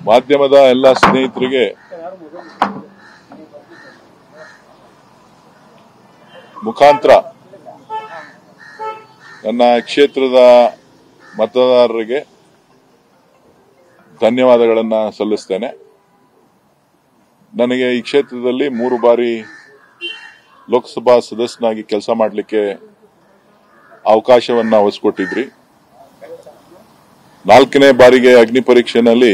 ಮಾಧ್ಯಮದ ಎಲ್ಲ ಸ್ನೇಹಿತರಿಗೆ ಮುಖಾಂತರ ನನ್ನ ಕ್ಷೇತ್ರದ ಮತದಾರರಿಗೆ ಧನ್ಯವಾದಗಳನ್ನು ಸಲ್ಲಿಸ್ತೇನೆ. ನನಗೆ ಈ ಕ್ಷೇತ್ರದಲ್ಲಿ 3 ಬಾರಿ ಲೋಕಸಭಾ ಸದಸ್ಯನಾಗಿ ಕೆಲಸ ಮಾಡಲಿಕ್ಕೆ ಅವಕಾಶವನ್ನ ಒದಗಿಸಿಕೊಟ್ಟಿದ್ರಿ. 4ನೇ ಬಾರಿಗೆ ಅಗ್ನಿ ಪರೀಕ್ಷೆಯಲ್ಲಿ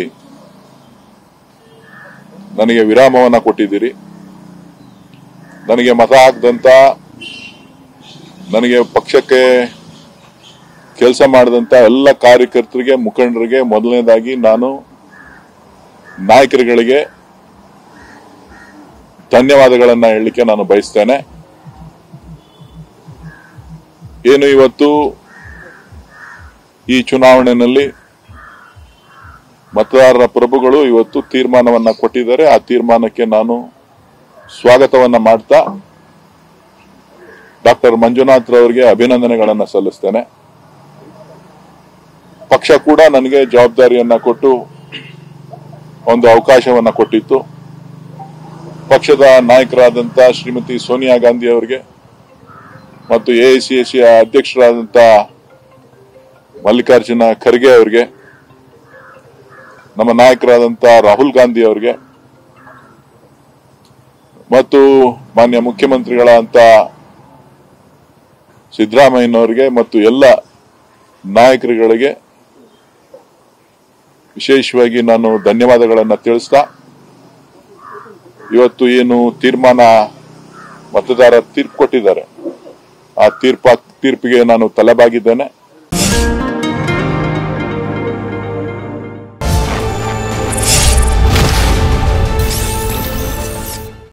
ನನಗೆ ವಿರಾಮವನ್ನ ಕೊಟ್ಟಿದ್ದೀರಿ. ನನಗೆ ಮತ ಹಾಕದಂತ, ನನಗೆ ಪಕ್ಷಕ್ಕೆ ಕೆಲಸ ಮಾಡಿದಂತ ಎಲ್ಲ ಕಾರ್ಯಕರ್ತರಿಗೆ, ಮುಖಂಡರಿಗೆ ಮೊದಲನೇದಾಗಿ ನಾನು ನಾಯಕರುಗಳಿಗೆ ಧನ್ಯವಾದಗಳನ್ನ ಹೇಳಲಿಕ್ಕೆ ನಾನು ಬಯಸ್ತೇನೆ. ಏನು ಇವತ್ತು ಈ ಚುನಾವಣೆಯಲ್ಲಿ ಮತದಾರರ ಪ್ರಭುಗಳು ಇವತ್ತು ತೀರ್ಮಾನವನ್ನ ಕೊಟ್ಟಿದ್ದಾರೆ. ಆ ತೀರ್ಮಾನಕ್ಕೆ ನಾನು ಸ್ವಾಗತವನ್ನ ಮಾಡ್ತಾ ಡಾಕ್ಟರ್ ಮಂಜುನಾಥ್ ರವರಿಗೆ ಅಭಿನಂದನೆಗಳನ್ನ ಸಲ್ಲಿಸ್ತೇನೆ. ಪಕ್ಷ ಕೂಡ ನನಗೆ ಜವಾಬ್ದಾರಿಯನ್ನ ಕೊಟ್ಟು ಒಂದು ಅವಕಾಶವನ್ನ ಕೊಟ್ಟಿತ್ತು. ಪಕ್ಷದ ನಾಯಕರಾದಂಥ ಶ್ರೀಮತಿ ಸೋನಿಯಾ ಗಾಂಧಿ ಅವರಿಗೆ ಮತ್ತು ಎಐಸಿಸಿ ಅಧ್ಯಕ್ಷರಾದಂಥ ಮಲ್ಲಿಕಾರ್ಜುನ ಖರ್ಗೆ ಅವರಿಗೆ, ನಮ್ಮ ನಾಯಕರಾದಂಥ ರಾಹುಲ್ ಗಾಂಧಿ ಅವರಿಗೆ ಮತ್ತು ಮಾನ್ಯ ಮುಖ್ಯಮಂತ್ರಿಗಳಾದಂಥ ಸಿದ್ದರಾಮಯ್ಯನವರಿಗೆ ಮತ್ತು ಎಲ್ಲ ನಾಯಕರುಗಳಿಗೆ ವಿಶೇಷವಾಗಿ ನಾನು ಧನ್ಯವಾದಗಳನ್ನು ತಿಳಿಸ್ತಾ, ಇವತ್ತು ಏನು ಮತದಾರ ತೀರ್ಪು ಕೊಟ್ಟಿದ್ದಾರೆ, ಆ ತೀರ್ಪಿಗೆ ನಾನು ತಲೆಬಾಗಿದ್ದೇನೆ.